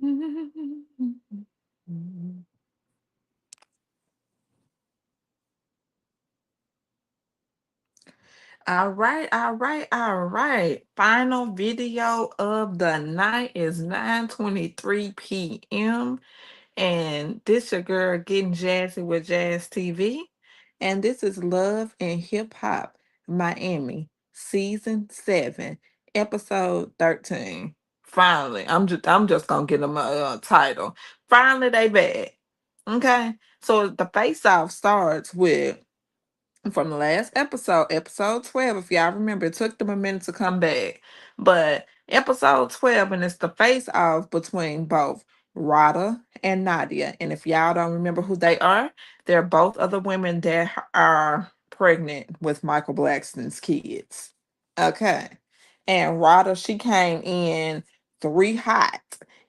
All right, all right, all right. Final video of the night is 9:23 p.m. And this your girl getting jazzy with Jazz TV. And this is Love and Hip Hop Miami, season 7, episode 13. Finally, I'm just gonna get them a title. Finally, they back. Okay. So the face off starts with from the last episode, episode 12. If y'all remember, it took them a minute to come back. But episode 12, and it's the face off between both Rada and Nadia. And if y'all don't remember who they are, they're both other women that are pregnant with Michael Blackston's kids. Okay. And Rada, she came in three hot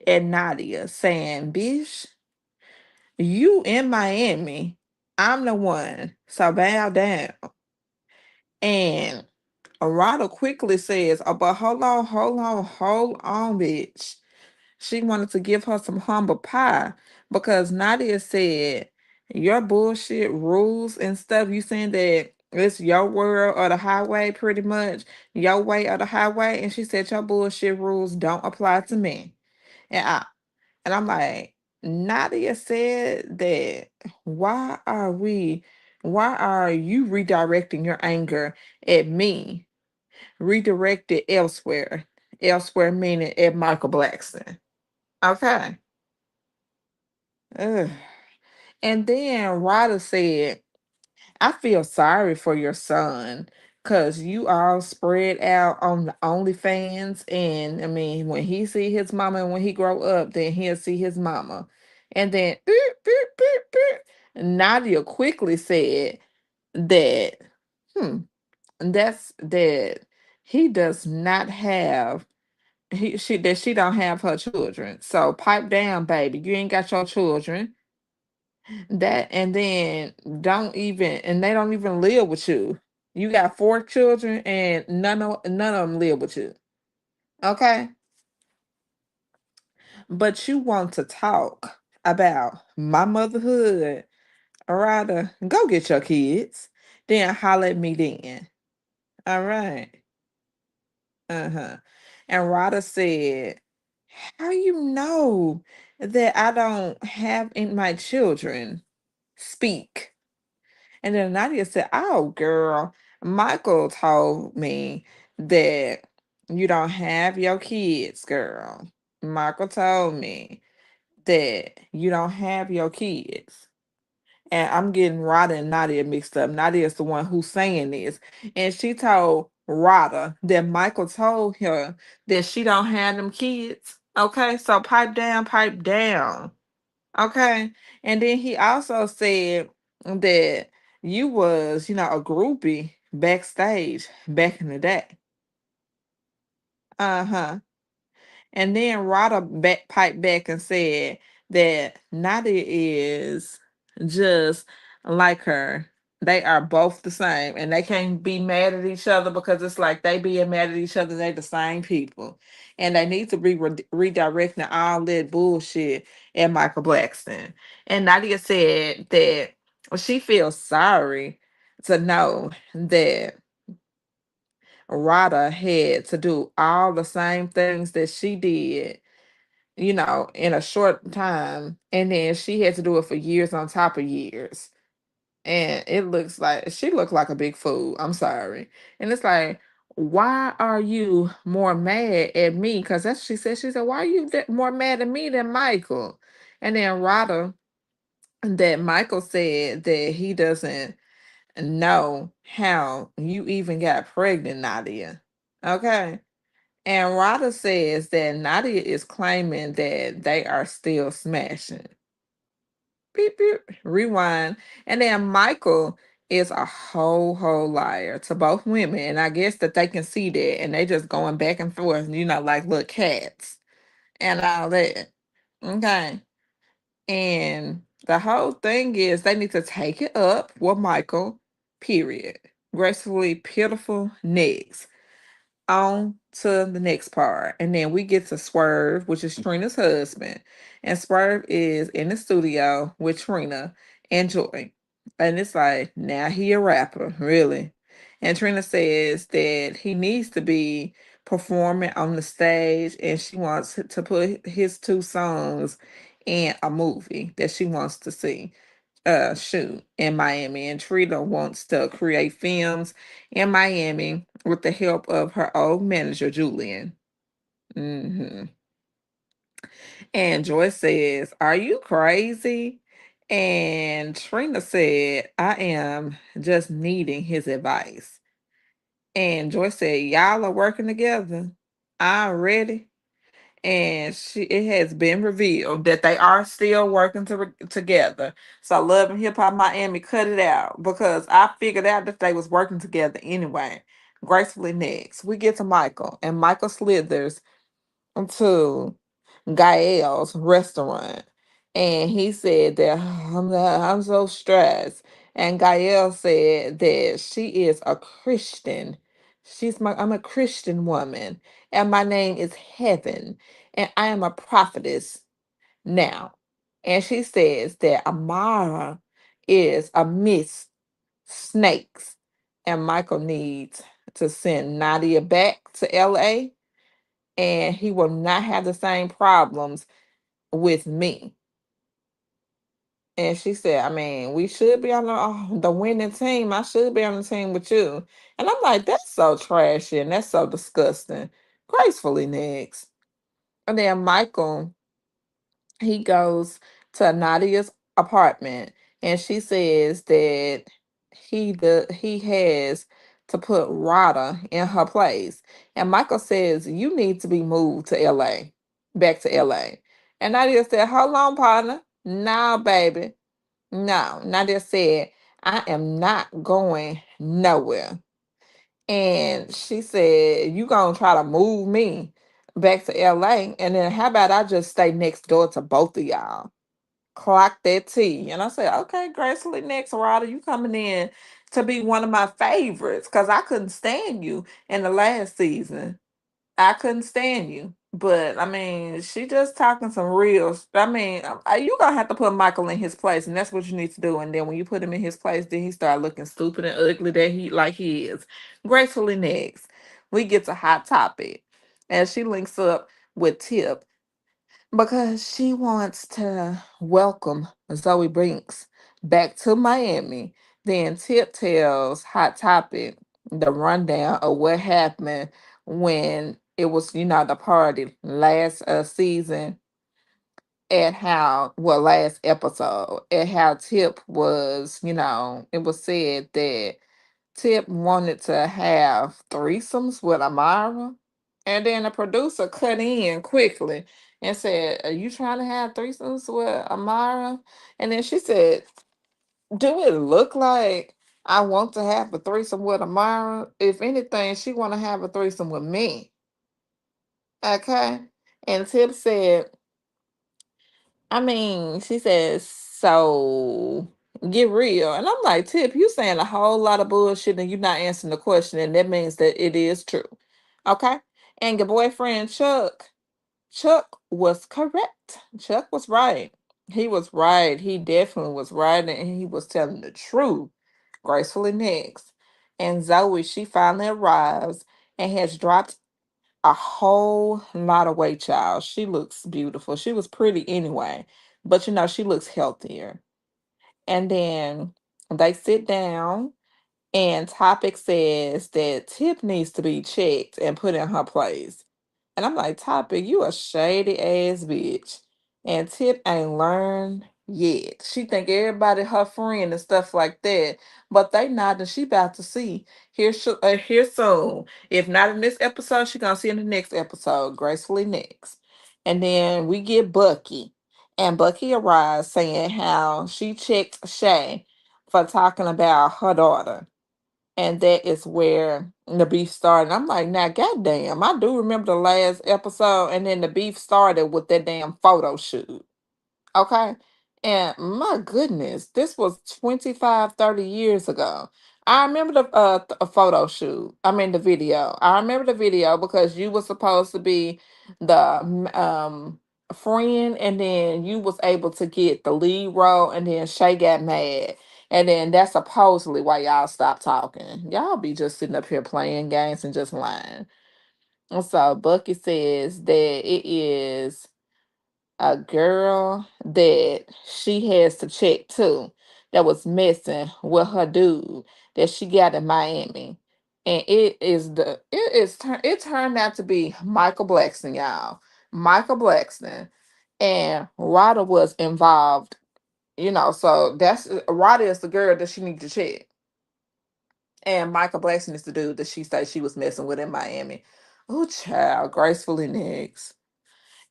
at Nadia saying, Bish, you in Miami. I'm the one. So bow down. And Arada quickly says, oh, but hold on, bitch. She wanted to give her some humble pie because Nadia said, your bullshit rules and stuff. You saying that it's your world or the highway, pretty much, your way or the highway. And she said, your bullshit rules don't apply to me. And I'm like, Nadia said that why are you redirecting your anger at me? Redirect it elsewhere. Elsewhere meaning at Michael Blackson. Okay. Ugh. And then Ryder said, I feel sorry for your son because you all spread out on the OnlyFans. And I mean, when he see his mama and when he grow up, then he'll see his mama. And then Nadia quickly said that, hmm, that's that he does not have she don't have her children. So pipe down, baby. You ain't got your children. That and then don't even and they don't even live with you. You got four children and none of them live with you. Okay? But you want to talk about my motherhood. Or rather, go get your kids. Then holler at me then. All right. Uh-huh. And Rada said, how you know that I don't have in my children speak? And then Nadia said, oh, girl, Michael told me that you don't have your kids, girl. Michael told me that you don't have your kids. And I'm getting Rada and Nadia mixed up. Nadia is the one who's saying this. And she told Rada that Michael told her that she don't have them kids. Okay, so pipe down, pipe down. Okay. And then he also said that you was, a groupie backstage back in the day. Uh-huh. And then Rada piped back and said that Nadia is just like her. They are both the same, and they can't be mad at each other because it's like they being mad at each other. They the same people, and they need to be redirecting all that bullshit at Michael Blackson. And Nadia said that she feels sorry to know that Rada had to do all the same things that she did, in a short time. And then she had to do it for years on top of years. And it looks like she looked like a big fool. I'm sorry. And it's like, why are you more mad at me? Because that's what she said. She said, why are you more mad at me than Michael? And then Rada, that Michael said that he doesn't know how you even got pregnant, Nadia. Okay. And Rada says that Nadia is claiming that they are still smashing. Beep, beep, rewind. And then Michael is a whole liar to both women. And I guess that they can see that and they just going back and forth, like little cats and all that. Okay. And the whole thing is they need to take it up with Michael, period. Gracefully pitiful next. on to the next part. And then we get to Swerve, which is Trina's husband. And Swerve is in the studio with Trina and Joy. And it's like, now he a rapper, really. And Trina says that he needs to be performing on the stage and she wants to put his two songs in a movie that she wants to see shoot in Miami, and Trina wants to create films in Miami with the help of her old manager Julian. hmm And Joyce says, "Are you crazy?" And Trina said, "I am just needing his advice." And Joyce said, "Y'all are working together already." And it has been revealed that they are still working together. So Love and Hip Hop Miami cut it out because I figured out that they was working together anyway. Gracefully next, we get to Michael, and Michael slithers to Gael's restaurant, and he said that I'm so stressed. And Gael said that she is a Christian. I'm a Christian woman, and my name is Heaven, and I am a prophetess now. And she says that Amara is a Miss Snakes, and Michael needs to send Nadia back to LA, and he will not have the same problems with me. And she said, I mean, we should be on the winning team. I should be on the team with you. And I'm like, that's so trashy and that's so disgusting. Gracefully next. And then Michael, he goes to Nadia's apartment and she says that he has to put Rada in her place. And Michael says, you need to be moved to LA, back to LA. And Nadia said, hold on, partner. No, baby. No. Nadia said, I am not going nowhere. And she said, you gonna try to move me back to LA. And then how about I just stay next door to both of y'all? Clock that T. And I said, okay, gracefully next, Rada, you coming in to be one of my favorites because I couldn't stand you in the last season. I couldn't stand you. But I mean, she just talking some real. I mean, you gonna have to put Michael in his place, and that's what you need to do. And then when you put him in his place, then he start looking stupid and ugly that he is. Gracefully next, we get to Hot Topic, and she links up with Tip because she wants to welcome Zoe Brinks back to Miami. Then Tip tells Hot Topic the rundown of what happened when it was, the party last season, at how, well, last episode, at how Tip was, it was said that Tip wanted to have threesomes with Amara, and then the producer cut in quickly and said, "Are you trying to have threesomes with Amara?" And then she said, "Do it look like I want to have a threesome with Amara? If anything, she want to have a threesome with me." Okay, and Tip said, I mean, she says, so get real. And I'm like, Tip, you saying a whole lot of bullshit and you're not answering the question. And that means that it is true. Okay. And your boyfriend, Chuck was correct. Chuck was right. He was right. He definitely was right. And he was telling the truth. Gracefully next. And Zoe, she finally arrives and has dropped a whole lot of weight, child. She looks beautiful. She was pretty anyway, but she looks healthier. And then they sit down, and Topic says that Tip needs to be checked and put in her place. And I'm like, Topic, you a shady ass bitch. And Tip ain't learned yet. She think everybody her friend and stuff like that. But they not, and she about to see here soon. If not in this episode, she gonna see in the next episode, gracefully next. And then we get Bucky. And Bucky arrives saying how she checked Shay for talking about her daughter, and that is where the beef started. I'm like, now, goddamn, I do remember the last episode, and then the beef started with that damn photo shoot. Okay. And my goodness, this was 25, 30 years ago. I remember the photo shoot. I mean the video. I remember the video because you were supposed to be the friend, and then you was able to get the lead role, and then Shay got mad. And then that's supposedly why y'all stopped talking. Y'all be just sitting up here playing games and just lying. And so Bucky says that it is a girl that she has to check too that was messing with her dude that she got in Miami. And it turned out to be Michael Blackson, y'all. Michael Blackson. And Rada was involved, so that's Rada is the girl that she needs to check. And Michael Blackson is the dude that she said she was messing with in Miami. Oh child, gracefully next.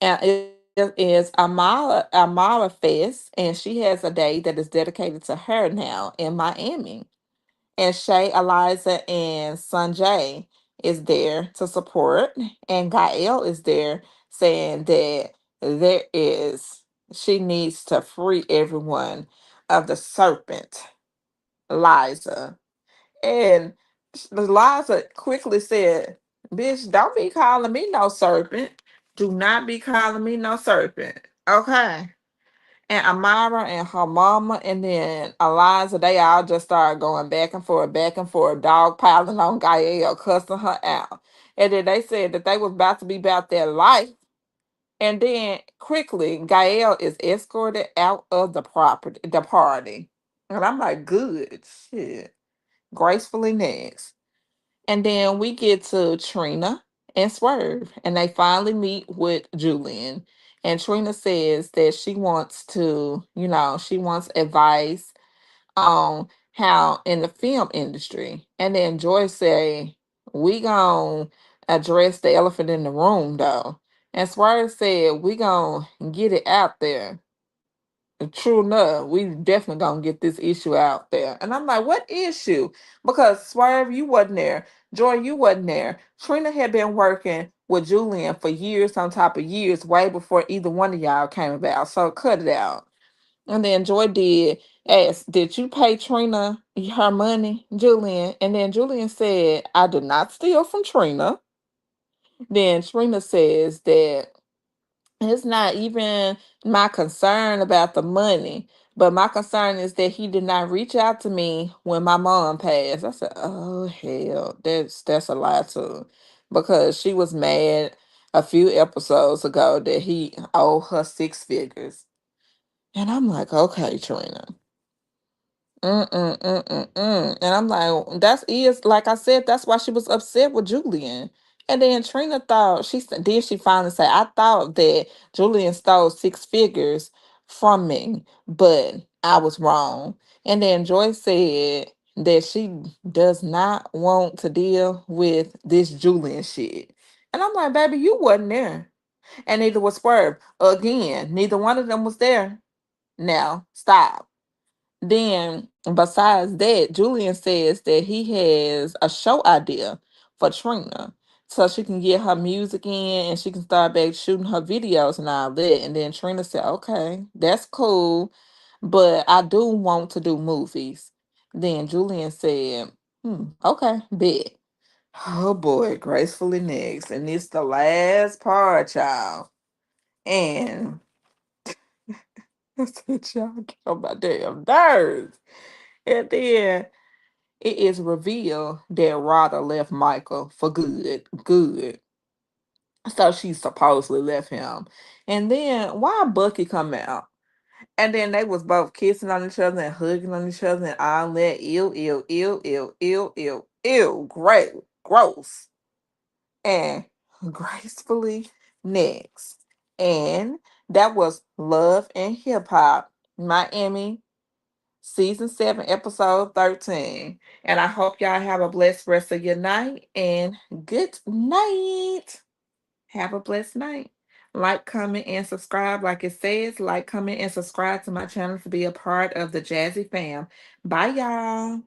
And it is Amala Fest, and she has a day that is dedicated to her now in Miami. And Shay, Eliza, and Sanjay is there to support, and Gael is there saying that there is she needs to free everyone of the serpent, Liza. And Liza quickly said, "Bitch, don't be calling me no serpent. Do not be calling me no serpent." Okay. And Amara and her mama and then Eliza, they all just started going back and forth, dog piling on Gael, cussing her out. And then they said that they was about to be about their life. And then quickly, Gael is escorted out of the party. And I'm like, good shit. Gracefully next. And then we get to Trina and Swerve, and they finally meet with Julian. And Trina says that she wants to, she wants advice on how in the film industry. And then Joyce say, we gonna address the elephant in the room though. And Swerve said, we gonna get it out there. True enough, we definitely gonna get this issue out there. And I'm like, what issue? Because Swerve, you wasn't there. Joy, you wasn't there. Trina had been working with Julian for years on top of years, way before either one of y'all came about. So cut it out. And then Joy did ask, did you pay Trina her money, Julian? And then Julian said, I did not steal from Trina. Then Trina says that it's not even my concern about the money, but my concern is that he did not reach out to me when my mom passed. I said, "Oh hell, that's a lie too," because she was mad a few episodes ago that he owed her 6 figures, and I'm like, "Okay, Trina." And I'm like, that's is like I said, that's why she was upset with Julian. And then Trina thought then she finally said, I thought that Julian stole 6 figures from me, but I was wrong. And then Joyce said that she does not want to deal with this Julian shit. And I'm like, baby, you wasn't there. And neither was Swerve. Again, neither one of them was there. Now, stop. Then, besides that, Julian says that he has a show idea for Trina. So she can get her music in and she can start back shooting her videos and all that. And then Trina said, okay, that's cool, but I do want to do movies. Then Julian said, okay, bet. Oh boy, gracefully next. And it's the last part, y'all. And I said, y'all get on my damn nerves. And then it is revealed that Rada left Michael for good. Good. So she supposedly left him. And then why Bucky come out? And then they was both kissing on each other and hugging on each other and all that. Ew, ew, ew, ew, ew, ew, ew. Great. Gross. And gracefully next. And that was Love and Hip Hop Miami Season 7, Episode 13. And I hope y'all have a blessed rest of your night and good night. Have a blessed night. Like, comment, and subscribe. Like it says, like, comment, and subscribe to my channel to be a part of the Jazzy fam. Bye, y'all.